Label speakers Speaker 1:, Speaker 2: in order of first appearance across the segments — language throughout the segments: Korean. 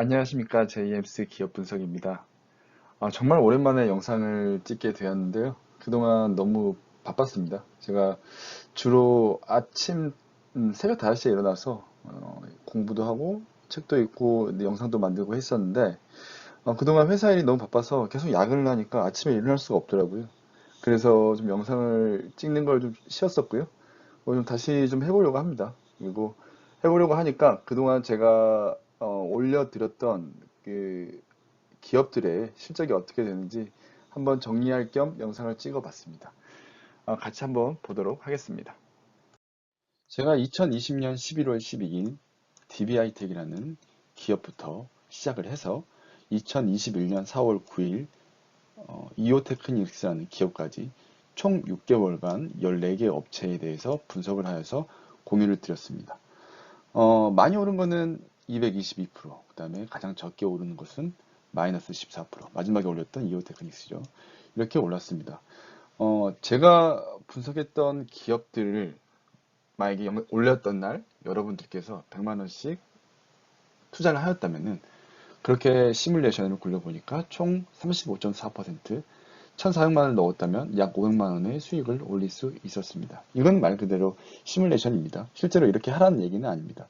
Speaker 1: 안녕하십니까. JMC 기업 분석입니다. 정말 오랜만에 영상을 찍게 되었는데요. 그동안 너무 바빴습니다. 제가 주로 아침 새벽 5시에 일어나서 공부도 하고 책도 읽고 영상도 만들고 했었는데 그동안 회사 일이 너무 바빠서 계속 야근을 하니까 아침에 일어날 수가 없더라고요. 그래서 좀 영상을 찍는 걸 좀 쉬었었고요. 좀 다시 좀 해보려고 합니다. 그리고 해보려고 하니까 그동안 제가 올려드렸던 그 기업들의 실적이 어떻게 되는지 한번 정리할 겸 영상을 찍어 봤습니다. 같이 한번 보도록 하겠습니다. 제가 2020년 11월 12일 DBI텍이라는 기업부터 시작을 해서 2021년 4월 9일 이오테크닉스라는 기업까지 총 6개월간 14개 업체에 대해서 분석을 하여서 공유를 드렸습니다. 많이 오른 거는 222%, 그 다음에 가장 적게 오르는 것은 마이너스 14%, 마지막에 올렸던 이오테크닉스죠. 이렇게 올랐습니다. 제가 분석했던 기업들을 만약에 올렸던 날 여러분들께서 100만 원씩 투자를 하였다면은 그렇게 시뮬레이션을 굴려보니까 총 35.4%, 1,400만 원을 넣었다면 약 500만 원의 수익을 올릴 수 있었습니다. 이건 말 그대로 시뮬레이션입니다. 실제로 이렇게 하라는 얘기는 아닙니다.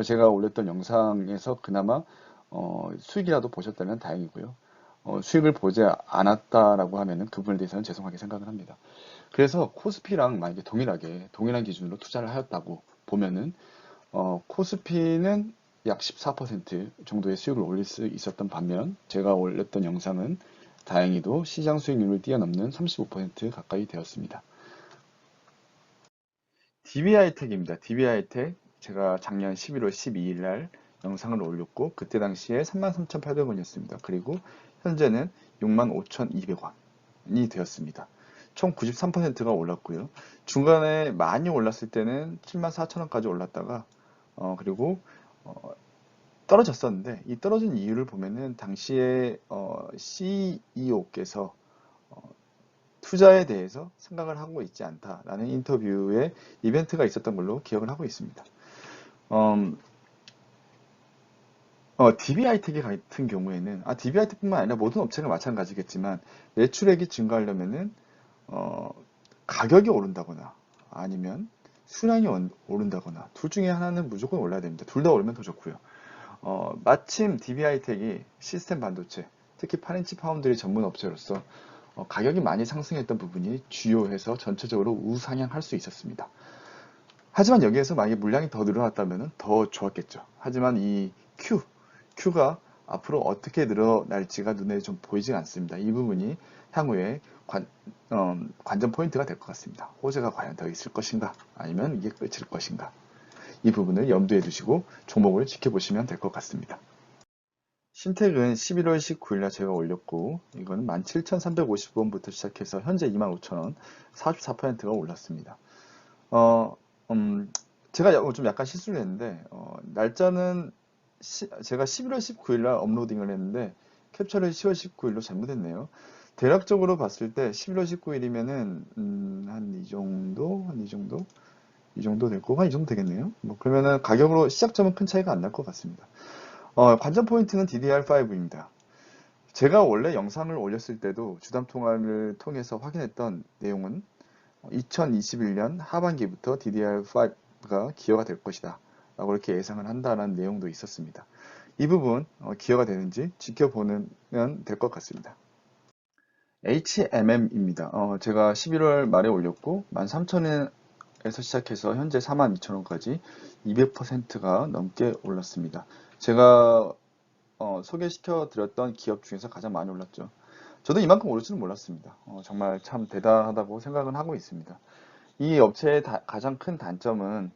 Speaker 1: 제가 올렸던 영상에서 그나마 수익이라도 보셨다면 다행이고요. 수익을 보지 않았다라고 하면은 그분에 대해서는 죄송하게 생각을 합니다. 그래서 코스피랑 만약에 동일한 기준으로 투자를 하였다고 보면은 코스피는 약 14% 정도의 수익을 올릴 수 있었던 반면 제가 올렸던 영상은 다행히도 시장 수익률을 뛰어넘는 35% 가까이 되었습니다. DBI텍입니다. DBI텍 제가 작년 11월 12일 날 영상을 올렸고 그때 당시에 33,800원이었습니다. 그리고 현재는 65,200원이 되었습니다. 총 93%가 올랐고요. 중간에 많이 올랐을 때는 74,000원까지 올랐다가 그리고 떨어졌었는데 이 떨어진 이유를 보면은 당시에 CEO께서 투자에 대해서 생각을 하고 있지 않다라는 인터뷰에 이벤트가 있었던 걸로 기억을 하고 있습니다. DBI텍 같은 경우에는 DBI텍뿐만 아니라 모든 업체가 마찬가지겠지만 매출액이 증가하려면은 어, 가격이 오른다거나 아니면 수량이 오른다거나 둘 중에 하나는 무조건 올라야 됩니다. 둘 다 오르면 더 좋고요. 마침 DBI텍이 시스템 반도체, 특히 8인치 파운드리 전문 업체로서 가격이 많이 상승했던 부분이 주요해서 전체적으로 우상향할 수 있었습니다. 하지만 여기에서 만약에 물량이 더 늘어났다면 더 좋았겠죠. 하지만 이 Q가 앞으로 어떻게 늘어날지가 눈에 좀 보이지 않습니다. 이 부분이 향후에 관전 포인트가 될 것 같습니다. 호재가 과연 더 있을 것인가 아니면 이게 끝일 것인가 이 부분을 염두에 두시고 종목을 지켜보시면 될 것 같습니다. 신택은 11월 19일 날 제가 올렸고 이거는 17,350원부터 시작해서 현재 25,000원 44%가 올랐습니다. 어, 음, 제가 좀 약간 실수를 했는데 날짜는 제가 11월 19일 날 업로딩을 했는데 캡처를 10월 19일로 잘못했네요. 대략적으로 봤을 때 11월 19일이면은 한 이 정도 될 거가 이 정도 되겠네요. 뭐 그러면은 가격으로 시작점은 큰 차이가 안 날 것 같습니다. 관전 포인트는 DDR5입니다. 제가 원래 영상을 올렸을 때도 주담 통화를 통해서 확인했던 내용은 2021년 하반기부터 DDR5가 기여가 될 것이다 라고 이렇게 예상을 한다는 내용도 있었습니다. 이 부분 기여가 되는지 지켜보면 될 것 같습니다. HMM입니다. 제가 11월 말에 올렸고 13,000원에서 시작해서 현재 42,000원까지 200%가 넘게 올랐습니다. 제가 소개시켜 드렸던 기업 중에서 가장 많이 올랐죠. 저도 이만큼 오를 줄은 몰랐습니다. 정말 참 대단하다고 생각은 하고 있습니다. 이 업체의 가장 큰 단점은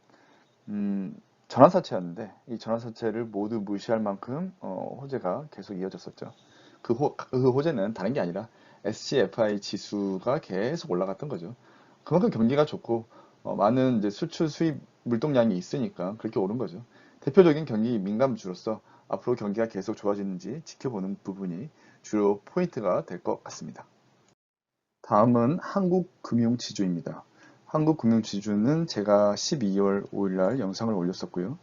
Speaker 1: 전환사채였는데 이 전환사채를 모두 무시할 만큼 호재가 계속 이어졌었죠. 그 호재는 다른 게 아니라 SCFI 지수가 계속 올라갔던 거죠. 그만큼 경기가 좋고 많은 이제 수출 수입 물동량이 있으니까 그렇게 오른 거죠. 대표적인 경기 민감주로서 앞으로 경기가 계속 좋아지는지 지켜보는 부분이 주요 포인트가 될 것 같습니다. 다음은 한국금융지주입니다. 한국금융지주는 제가 12월 5일 날 영상을 올렸었고요.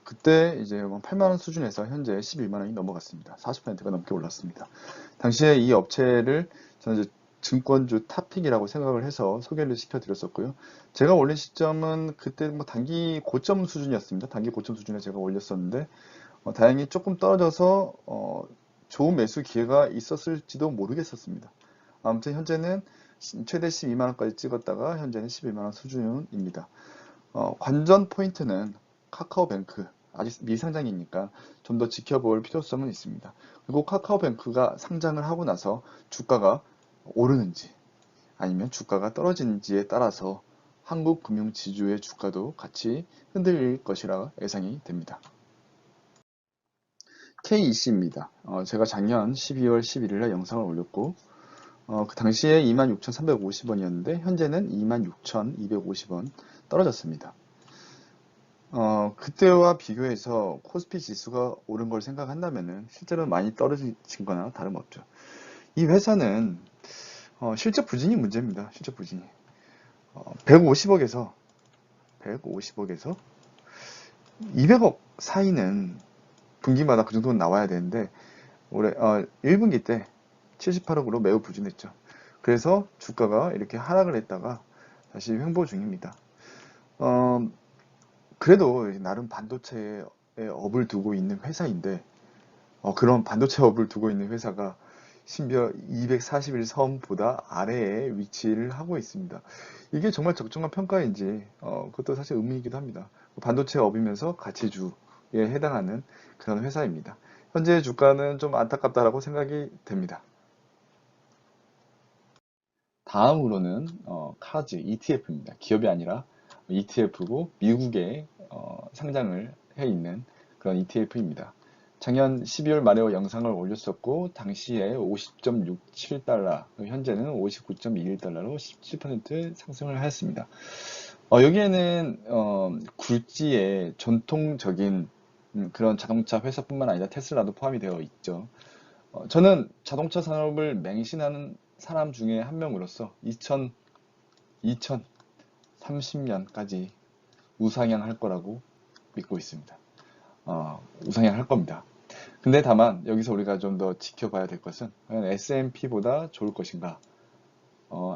Speaker 1: 그때 이제 8만 원 수준에서 현재 11만 원이 넘어갔습니다. 40%가 넘게 올랐습니다. 당시에 이 업체를 저는 이제 증권주 탑픽이라고 생각을 해서 소개를 시켜드렸었고요. 제가 올린 시점은 그때 단기 고점 수준이었습니다. 단기 고점 수준에 제가 올렸었는데 다행히 조금 떨어져서 좋은 매수 기회가 있었을지도 모르겠었습니다. 아무튼 현재는 최대 12만 원까지 찍었다가 현재는 11만 원 수준입니다. 관전 포인트는 카카오뱅크 아직 미상장이니까 좀 더 지켜볼 필요성은 있습니다. 그리고 카카오뱅크가 상장을 하고 나서 주가가 오르는지 아니면 주가가 떨어지는지에 따라서 한국 금융 지주의 주가도 같이 흔들릴 것이라 예상이 됩니다. KEC입니다. 제가 작년 12월 11일에 영상을 올렸고 그 당시에 26,350원이었는데 현재는 26,250원 떨어졌습니다. 그때와 비교해서 코스피 지수가 오른 걸 생각한다면은 실제로 많이 떨어진 거나 다름없죠. 이 회사는 실적 부진이 문제입니다. 실적 부진이 150억에서 200억 사이는 분기마다 그 정도는 나와야 되는데 올해 1분기 때 78억으로 매우 부진했죠. 그래서 주가가 이렇게 하락을 했다가 다시 횡보 중입니다. 그래도 나름 반도체에 업을 두고 있는 회사인데 그런 반도체 업을 두고 있는 회사가 심지어 241선보다 아래에 위치를 하고 있습니다. 이게 정말 적정한 평가인지 그것도 사실 의문이기도 합니다. 반도체 업이면서 가치주에 해당하는 그런 회사입니다. 현재 주가는 좀 안타깝다라고 생각이 됩니다. 다음으로는 카즈 ETF입니다. 기업이 아니라 ETF고 미국에 상장을 해 있는 그런 ETF입니다. 작년 12월 말에 영상을 올렸었고 당시에 50.67달러, 현재는 59.21달러로 17% 상승을 하였습니다. 여기에는 굴지의 전통적인 그런 자동차 회사뿐만 아니라 테슬라도 포함이 되어 있죠. 저는 자동차 산업을 맹신하는 사람 중에 한 명으로서 2030년까지 우상향할 거라고 믿고 있습니다. 우상향할 겁니다. 근데 다만 여기서 우리가 좀 더 지켜봐야 될 것은 과연 S&P보다 좋을 것인가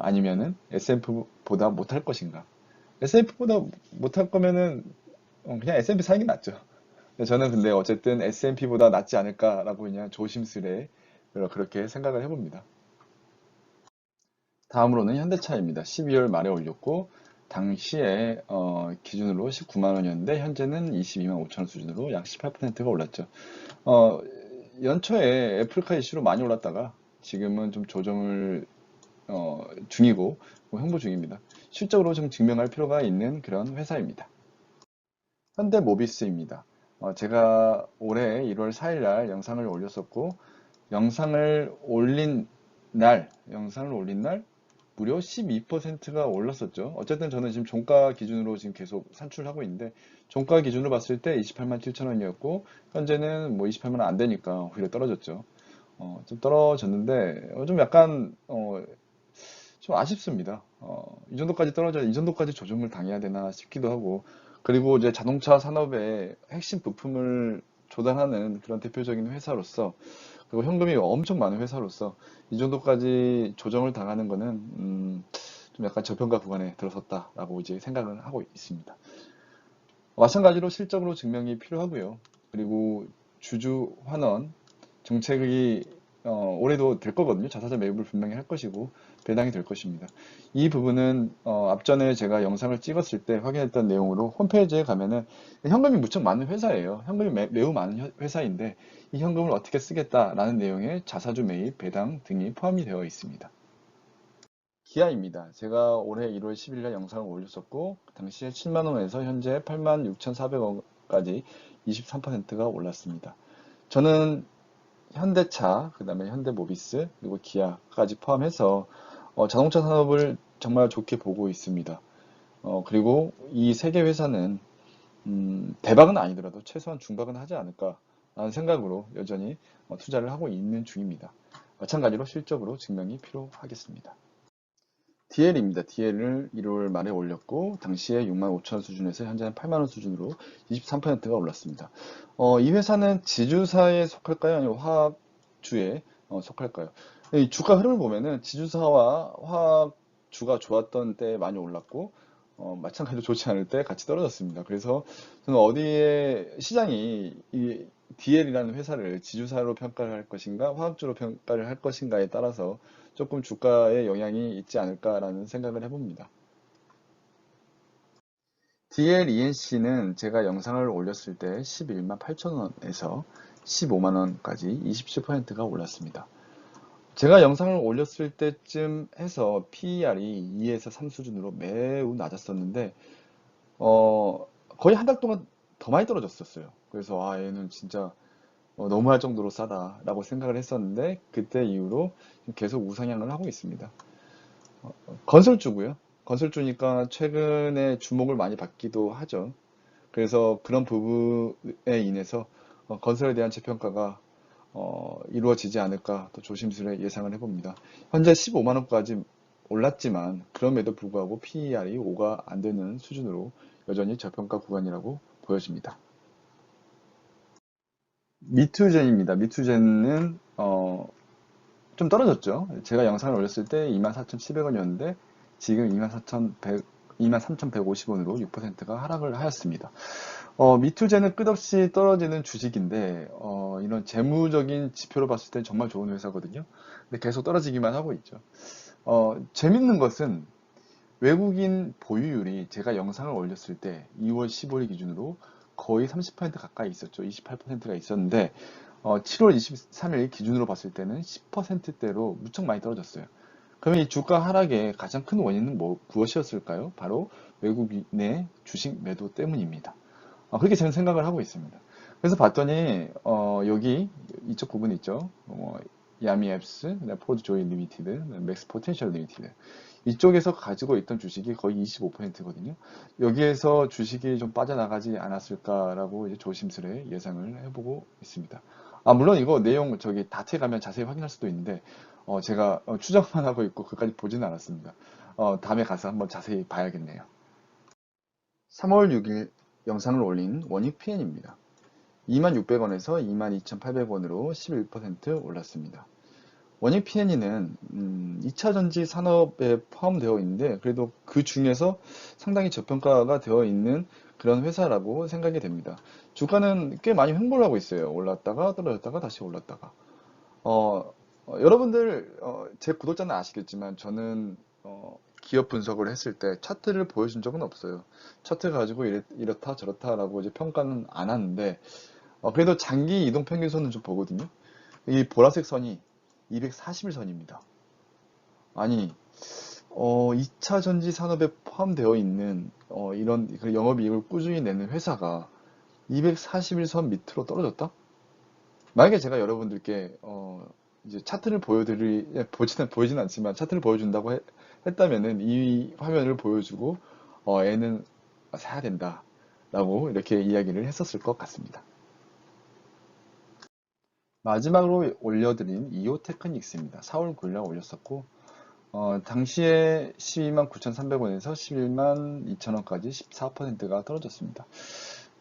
Speaker 1: 아니면은 S&P보다 못할 것인가. S&P보다 못할 거면은 그냥 S&P 사는 게 낫죠. 저는 근데 어쨌든 S&P보다 낫지 않을까라고 그냥 조심스레 그렇게 생각을 해봅니다. 다음으로는 현대차입니다. 12월 말에 올렸고 당시에 기준으로 19만 원이었는데 현재는 22만 5천 원 수준으로 약 18%가 올랐죠. 연초에 애플카 이슈로 많이 올랐다가 지금은 좀 조정을 중이고 홍보 중입니다. 실적으로 좀 증명할 필요가 있는 그런 회사입니다. 현대모비스입니다. 제가 올해 1월 4일 날 영상을 올렸었고 영상을 올린 날 무려 12%가 올랐었죠. 어쨌든 저는 지금 종가 기준으로 지금 계속 산출하고 있는데 종가 기준으로 봤을 때 28만 7천 원이었고 현재는 뭐 28만 원 안 되니까 오히려 떨어졌죠. 좀 떨어졌는데 좀 약간 좀 아쉽습니다. 이 정도까지 조정을 당해야 되나 싶기도 하고 그리고 이제 자동차 산업의 핵심 부품을 조달하는 그런 대표적인 회사로서 그리고 현금이 엄청 많은 회사로서 이 정도까지 조정을 당하는 거는 좀 약간 저평가 구간에 들어섰다라고 이제 생각을 하고 있습니다. 마찬가지로 실적으로 증명이 필요하고요. 그리고 주주 환원 정책이 올해도 될 거거든요. 자사자 매입을 분명히 할 것이고 배당이 될 것입니다. 이 부분은 앞전에 제가 영상을 찍었을 때 확인했던 내용으로 홈페이지에 가면은 현금이 무척 많은 회사예요. 현금이 매우 많은 회사인데 이 현금을 어떻게 쓰겠다라는 내용의 자사주 매입, 배당 등이 포함이 되어 있습니다. 기아입니다. 제가 올해 1월 10일날 영상을 올렸었고 당시에 7만 원에서 현재 8만 6,400원까지 23%가 올랐습니다. 저는 현대차, 그 다음에 현대모비스, 그리고 기아까지 포함해서 자동차 산업을 정말 좋게 보고 있습니다. 그리고 이 세 개 회사는 대박은 아니더라도 최소한 중박은 하지 않을까라는 생각으로 여전히 투자를 하고 있는 중입니다. 마찬가지로 실적으로 증명이 필요하겠습니다. DL입니다. DL을 1월 말에 올렸고 당시에 6만 5천 원 수준에서 현재는 8만 원 수준으로 23%가 올랐습니다. 이 회사는 지주사에 속할까요? 아니면 화학주에 속할까요? 이 주가 흐름을 보면은 지주사와 화학주가 좋았던 때 많이 올랐고 마찬가지로 좋지 않을 때 같이 떨어졌습니다. 그래서 저는 어디에 시장이 이 DL이라는 회사를 지주사로 평가를 할 것인가, 화학주로 평가를 할 것인가에 따라서 조금 주가에 영향이 있지 않을까라는 생각을 해봅니다. DLENC는 제가 영상을 올렸을 때 11만 8천 원에서 15만 원까지 27%가 올랐습니다. 제가 영상을 올렸을 때쯤 해서 PER이 2에서 3 수준으로 매우 낮았었는데 거의 한 달 동안 더 많이 떨어졌었어요. 그래서 얘는 진짜 너무할 정도로 싸다라고 생각을 했었는데 그때 이후로 계속 우상향을 하고 있습니다. 건설주고요. 건설주니까 최근에 주목을 많이 받기도 하죠. 그래서 그런 부분에 인해서 건설에 대한 재평가가 이루어지지 않을까 또 조심스레 예상을 해봅니다. 현재 15만 원까지 올랐지만 그럼에도 불구하고 PER이 5가 안 되는 수준으로 여전히 저평가 구간이라고 보여집니다. 미투젠입니다. 미투젠은 좀 떨어졌죠. 제가 영상을 올렸을 때 24,700원이었는데 지금 23,150원으로 6%가 하락을 하였습니다. 미투제는 끝없이 떨어지는 주식인데 이런 재무적인 지표로 봤을 때 정말 좋은 회사거든요. 근데 계속 떨어지기만 하고 있죠. 재밌는 것은 외국인 보유율이 제가 영상을 올렸을 때 2월 15일 기준으로 거의 30% 가까이 있었죠. 28%가 있었는데 7월 23일 기준으로 봤을 때는 10%대로 무척 많이 떨어졌어요. 그러면 이 주가 하락의 가장 큰 원인은 무엇이었을까요? 바로 외국인의 주식 매도 때문입니다. 그렇게 저는 생각을 하고 있습니다. 그래서 봤더니 여기 이쪽 부분 있죠. 야미앱스, 포드 조이 리미티드, 맥스 포텐셜 리미티드 이쪽에서 가지고 있던 주식이 거의 25%거든요. 여기에서 주식이 좀 빠져나가지 않았을까라고 이제 조심스레 예상을 해보고 있습니다. 물론 이거 내용 저기 다트에 가면 자세히 확인할 수도 있는데 제가 추정만 하고 있고 그까지 보지는 않았습니다. 다음에 가서 한번 자세히 봐야겠네요. 3월 6일 영상을 올린 원익 PN입니다. 26,000원에서 22,800원으로 11% 올랐습니다. 원익 PN이는 2차전지 산업에 포함되어 있는데 그래도 그 중에서 상당히 저평가가 되어 있는 그런 회사라고 생각이 됩니다. 주가는 꽤 많이 횡보를 하고 있어요. 올랐다가 떨어졌다가 다시 올랐다가. 여러분들 제 구독자는 아시겠지만 저는 기업 분석을 했을 때 차트를 보여준 적은 없어요. 차트 가지고 이렇다 저렇다라고 이제 평가는 안 하는데 그래도 장기 이동 평균선은 좀 보거든요. 이 보라색 선이 241선입니다. 아니 2차 전지 산업에 포함되어 있는 이런 그 영업이익을 꾸준히 내는 회사가 241선 밑으로 떨어졌다? 만약에 제가 여러분들께 이제 차트를 보지는 않지만 차트를 보여준다고 했다면은 이 화면을 보여주고 얘는 사야 된다라고 이렇게 이야기를 했었을 것 같습니다. 마지막으로 올려드린 이오 테크닉스입니다. 4월 9일날 올렸었고 당시에 12만 9,300원에서 11만 2천원까지 14%가 떨어졌습니다.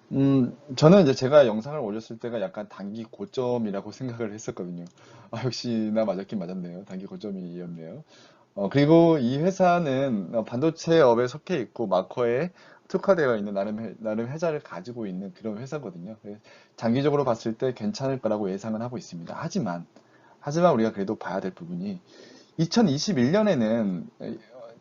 Speaker 1: 저는 이제 제가 영상을 올렸을 때가 약간 단기 고점이라고 생각을 했었거든요. 역시나 맞았긴 맞았네요. 단기 고점이었네요. 그리고 이 회사는 반도체업에 속해 있고 마커에 특화되어 있는 나름 회사를 가지고 있는 그런 회사거든요. 그래서 장기적으로 봤을 때 괜찮을 거라고 예상은 하고 있습니다. 하지만 우리가 그래도 봐야 될 부분이 2021년에는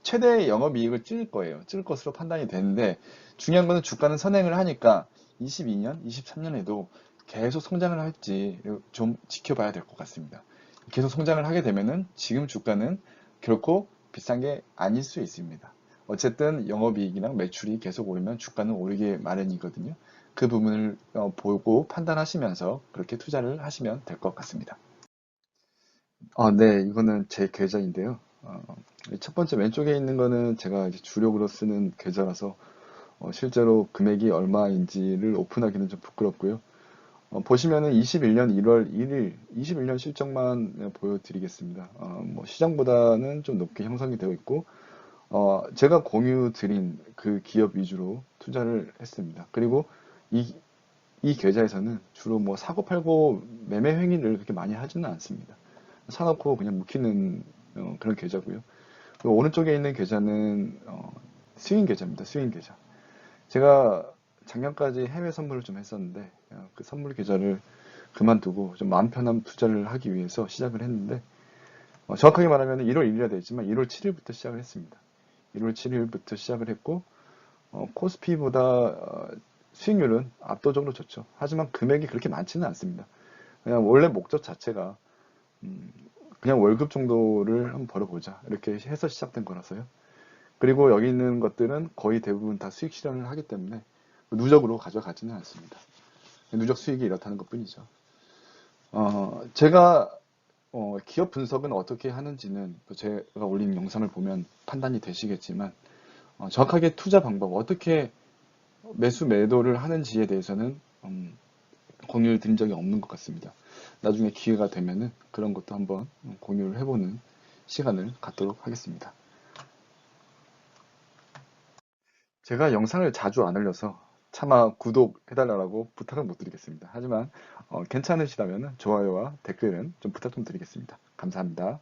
Speaker 1: 최대 영업이익을 찍을 거예요. 찍을 것으로 판단이 되는데 중요한 거는 주가는 선행을 하니까 22년, 23년에도 계속 성장을 할지 좀 지켜봐야 될 것 같습니다. 계속 성장을 하게 되면은 지금 주가는 결코 비싼 게 아닐 수 있습니다. 어쨌든 영업이익이나 매출이 계속 오르면 주가는 오르게 마련이거든요. 그 부분을 보고 판단하시면서 그렇게 투자를 하시면 될 것 같습니다. 네, 이거는 제 계좌인데요. 첫 번째 왼쪽에 있는 거는 제가 이제 주력으로 쓰는 계좌라서 실제로 금액이 얼마인지를 오픈하기는 좀 부끄럽고요. 보시면은 21년 1월 1일, 21년 실적만 보여드리겠습니다. 뭐 시장보다는 좀 높게 형성이 되어 있고, 제가 공유 드린 그 기업 위주로 투자를 했습니다. 그리고 이, 이 계좌에서는 주로 뭐 사고 팔고 매매 행위를 그렇게 많이 하지는 않습니다. 사놓고 그냥 묵히는 그런 계좌고요. 그리고 오른쪽에 있는 계좌는 스윙 계좌입니다. 스윙 계좌. 제가 작년까지 해외 선물을 좀 했었는데 그 선물 계좌를 그만두고 좀 마음 편한 투자를 하기 위해서 시작을 했는데 정확하게 말하면 1월 1일이라 되어 있지만 1월 7일부터 시작을 했습니다. 1월 7일부터 시작을 했고 코스피보다 수익률은 압도적으로 좋죠. 하지만 금액이 그렇게 많지는 않습니다. 그냥 원래 목적 자체가 음, 그냥 월급 정도를 한번 벌어보자 이렇게 해서 시작된 거라서요. 그리고 여기 있는 것들은 거의 대부분 다 수익 실현을 하기 때문에 누적으로 가져가지는 않습니다. 누적 수익이 이렇다는 것뿐이죠. 제가 기업 분석은 어떻게 하는지는 또 제가 올린 영상을 보면 판단이 되시겠지만 정확하게 투자 방법, 어떻게 매수 매도를 하는지에 대해서는 공유를 드린 적이 없는 것 같습니다. 나중에 기회가 되면은 그런 것도 한번 공유를 해보는 시간을 갖도록 하겠습니다. 제가 영상을 자주 안 올려서 차마 구독해달라고 부탁은 못 드리겠습니다. 하지만 괜찮으시다면 좋아요와 댓글은 좀 부탁 좀 드리겠습니다. 감사합니다.